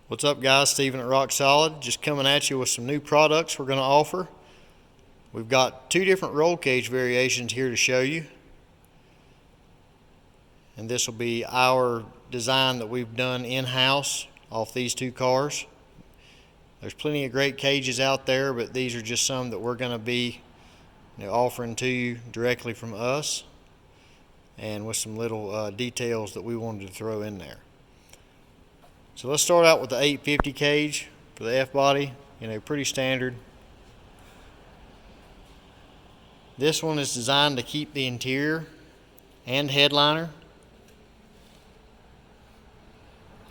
What's up, guys? Steven at Rock Solid, just coming at you with some new products we're going to offer. We've got two different roll cage variations here to show you, and this will be our design that we've done in-house off these two cars. There's plenty of great cages out there, but these are just some that we're going to be offering to you directly from us, and with some little details that we wanted to throw in there. So let's start out with the 850 cage for the F-body, pretty standard. This one is designed to keep the interior and headliner.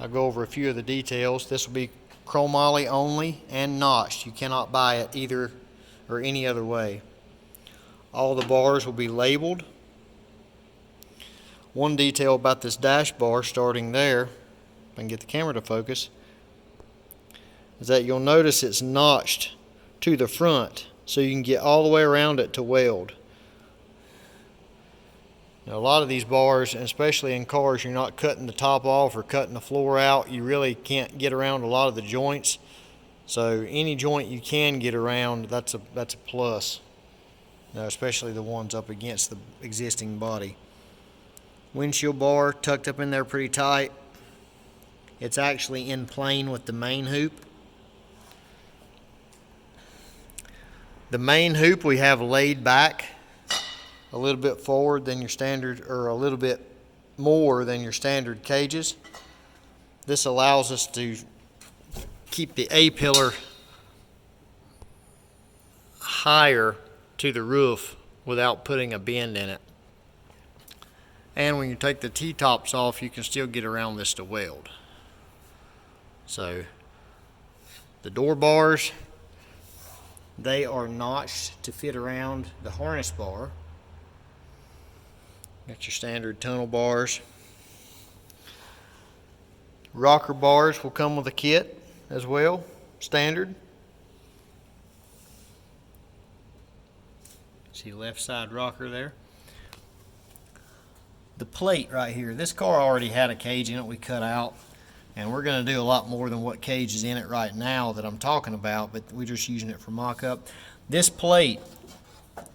I'll go over a few of the details. This will be chromoly only and notched. You cannot buy it either or any other way. All the bars will be labeled. One detail about this dash bar starting there, if I can get the camera to focus, is that you'll notice it's notched to the front so you can get all the way around it to weld. Now, a lot of these bars, and especially in cars, you're not cutting the top off or cutting the floor out. You really can't get around a lot of the joints. So any joint you can get around, that's a plus. Now, especially the ones up against the existing body. Windshield bar tucked up in there pretty tight. It's actually in plane with the main hoop. The main hoop we have laid back a little bit forward than your standard, or a little bit more than your standard cages. This allows us to keep the A-pillar higher to the roof without putting a bend in it. And when you take the T-tops off, you can still get around this to weld. So the door bars, they are notched to fit around the harness bar. Got your standard tunnel bars. Rocker bars will come with a kit as well, standard. See left side rocker there. The plate right here, this car already had a cage in it we cut out. And we're going to do a lot more than what cage is in it right now that I'm talking about, but we're just using it for mock-up. This plate,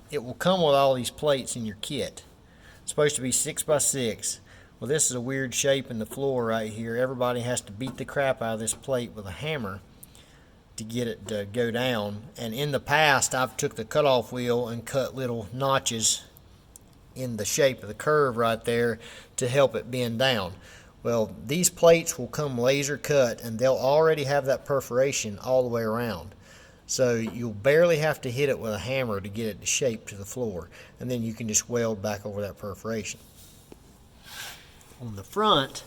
it will come with all these plates in your kit. It's supposed to be 6x6. Well, this is a weird shape in the floor right here. Everybody has to beat the crap out of this plate with a hammer to get it to go down. And in the past, I've took the cutoff wheel and cut little notches in the shape of the curve right there to help it bend down. Well, these plates will come laser cut, and they'll already have that perforation all the way around. So you'll barely have to hit it with a hammer to get it to shape to the floor, and then you can just weld back over that perforation. On the front,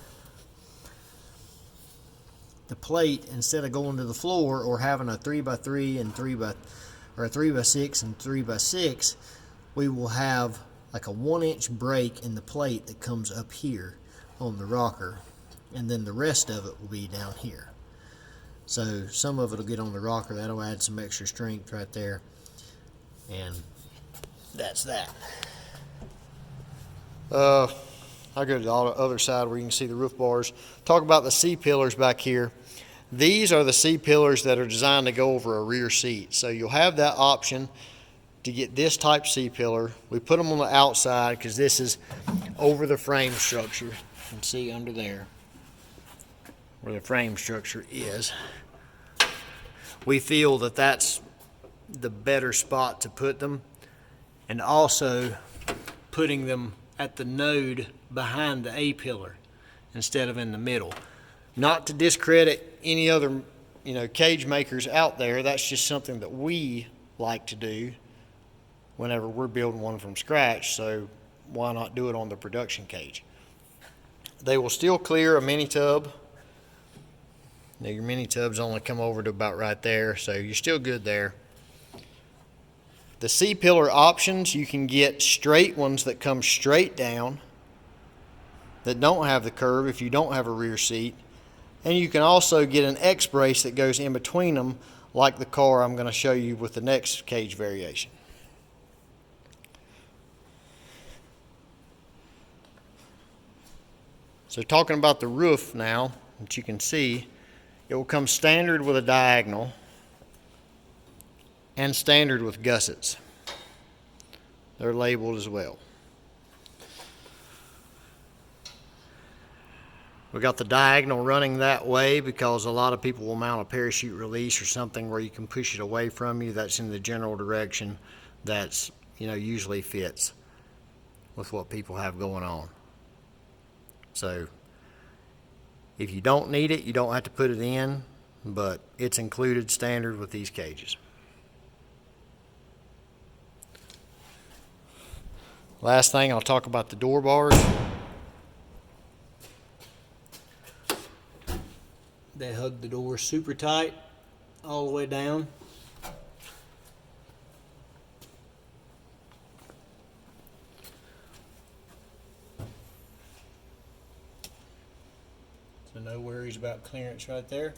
the plate, instead of going to the floor or having a 3x3 and a 3x6 and 3x6, we will have like a 1-inch break in the plate that comes up here on the rocker, and then the rest of it will be down here. So some of it will get on the rocker. That'll add some extra strength right there, and that's that. I'll go to the other side where you can see the roof bars. Talk about the C-pillars back here. These are the C-pillars that are designed to go over a rear seat. So you'll have that option to get this type C-pillar. We put them on the outside because this is over the frame structure. You can see under there where the frame structure is. We feel that that's the better spot to put them, and also putting them at the node behind the A-pillar instead of in the middle. Not to discredit any other cage makers out there. That's just something that we like to do whenever we're building one from scratch, so why not do it on the production cage? They will still clear a mini tub. Now your mini tubs only come over to about right there, so you're still good there. The C-pillar options, you can get straight ones that come straight down that don't have the curve if you don't have a rear seat. And you can also get an X brace that goes in between them, like the car I'm going to show you with the next cage variation. So talking about the roof now, that you can see, It will come standard with a diagonal and standard with gussets. They're labeled as well. We got the diagonal running that way because a lot of people will mount a parachute release or something where you can push it away from you. That's in the general direction that's, usually fits with what people have going on. So if you don't need it, you don't have to put it in, but it's included standard with these cages. Last thing, I'll talk about the door bars. They hug the door super tight all the way down. So no worries about clearance right there.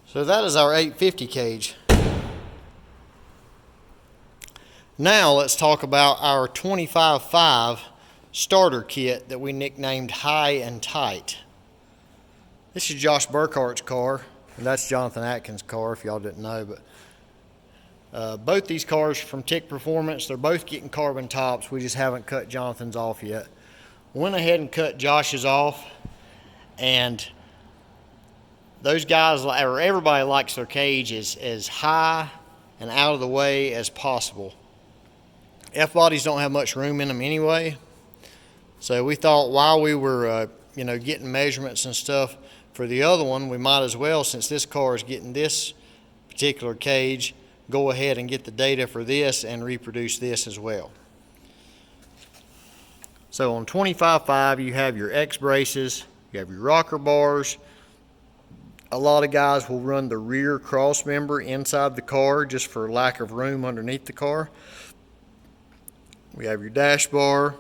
So that is our 850 cage. Now let's talk about our 25.5 starter kit that we nicknamed High and Tight. This is Josh Burkhart's car, and that's Jonathan Atkins' car if y'all didn't know. But both these cars from Tick Performance, they're both getting carbon tops. We just haven't cut Jonathan's off yet. Went ahead and cut Josh's off, and those guys, or everybody likes their cage as high and out of the way as possible. F-bodies don't have much room in them anyway. So we thought while we were, getting measurements and stuff for the other one, we might as well, since this car is getting this particular cage, go ahead and get the data for this and reproduce this as well. So on 25.5, you have your X braces, you have your rocker bars. A lot of guys will run the rear cross member inside the car just for lack of room underneath the car. We have your dash bar,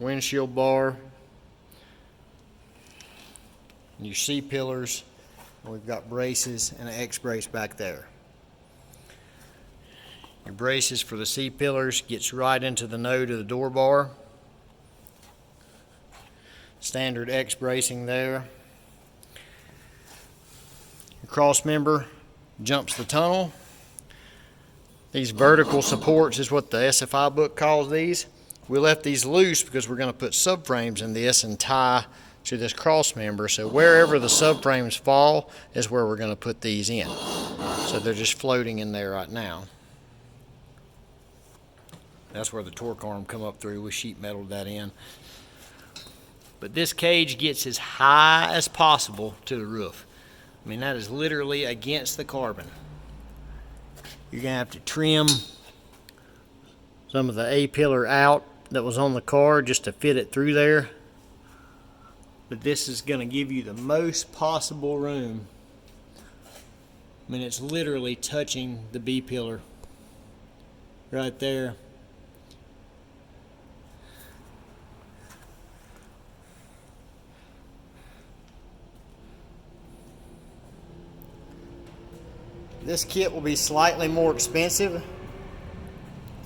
windshield bar, and your C-pillars. We've got braces and an X brace back there. Your braces for the C-pillars gets right into the node of the door bar. Standard X bracing there. Your cross member jumps the tunnel. These vertical supports is what the SFI book calls these. We left these loose because we're going to put subframes in this and tie to this cross member. So wherever the subframes fall is where we're going to put these in. So they're just floating in there right now. That's where the torque arm come up through. We sheet metaled that in. But this cage gets as high as possible to the roof. I mean, that is literally against the carbon. You're going to have to trim some of the A-pillar out that was on the car just to fit it through there. But this is going to give you the most possible room. I mean, it's literally touching the B-pillar right there. This kit will be slightly more expensive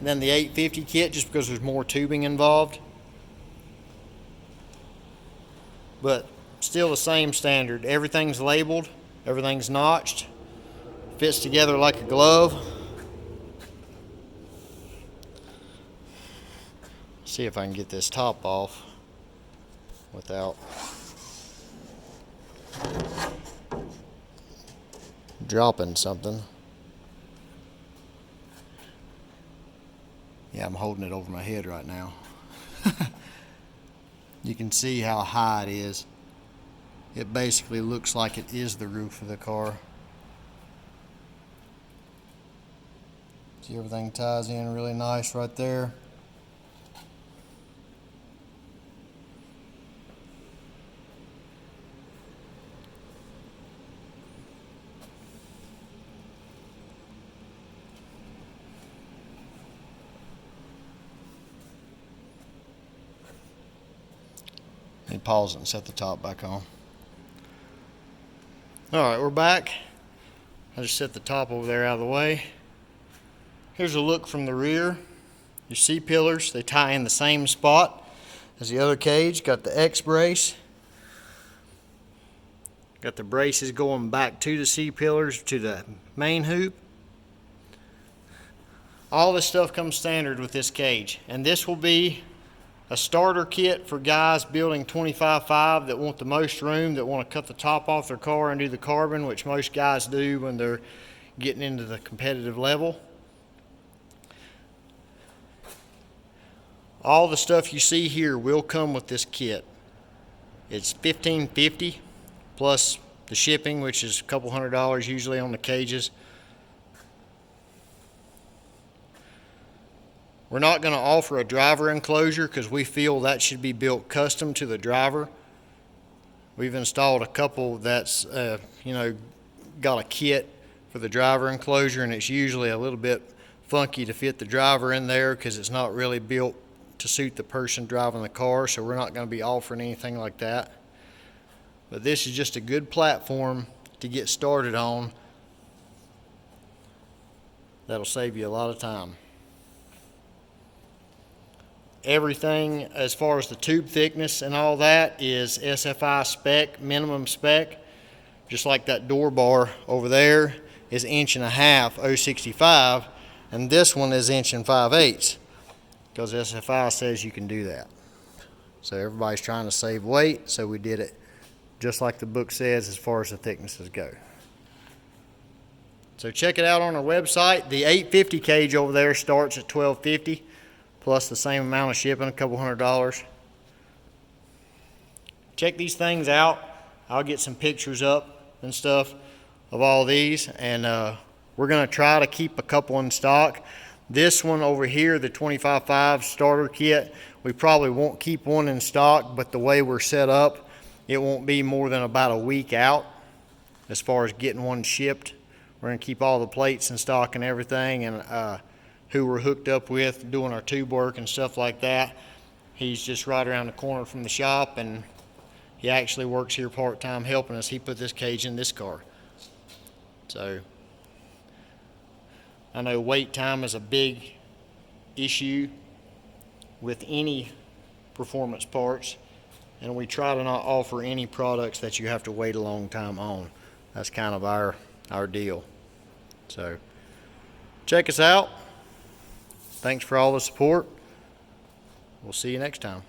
than the 850 kit just because there's more tubing involved. But still the same standard. Everything's labeled, everything's notched, fits together like a glove. See if I can get this top off without dropping something. Yeah, I'm holding it over my head right now. You can see how high it is. It basically looks like it is the roof of the car. See, everything ties in really nice right there. And pause it and set the top back on. Alright, we're back. I just set the top over there out of the way. Here's a look from the rear. Your C-pillars, they tie in the same spot as the other cage. Got the X brace. Got the braces going back to the C-pillars to the main hoop. All this stuff comes standard with this cage, and this will be a starter kit for guys building 25.5 that want the most room, that want to cut the top off their car and do the carbon, which most guys do when they're getting into the competitive level. All the stuff you see here will come with this kit. It's $15.50 plus the shipping, which is a couple $100 usually on the cages. We're not going to offer a driver enclosure because we feel that should be built custom to the driver. We've installed a couple that's got a kit for the driver enclosure, and it's usually a little bit funky to fit the driver in there because it's not really built to suit the person driving the car, so we're not going to be offering anything like that. But this is just a good platform to get started on that'll save you a lot of time. Everything as far as the tube thickness and all that is SFI spec, minimum spec. Just like that door bar over there is 1.5 inches 0.65, and this one is 1 5/8 because SFI says you can do that. So everybody's trying to save weight, so we did it just like the book says as far as the thicknesses go. So check it out on our website. The 850 cage over there starts at $12.50 plus the same amount of shipping, a couple $100. Check these things out. I'll get some pictures up and stuff of all these, and we're going to try to keep a couple in stock. This one over here, the 25.5 starter kit, we probably won't keep one in stock, but the way we're set up, it won't be more than about a week out as far as getting one shipped. We're going to keep all the plates in stock and everything, and who we're hooked up with doing our tube work and stuff like that, he's just right around the corner from the shop, and he actually works here part-time helping us. He put this cage in this car. So I know wait time is a big issue with any performance parts, and we try to not offer any products that you have to wait a long time on. That's kind of our deal. So check us out. Thanks for all the support. We'll see you next time.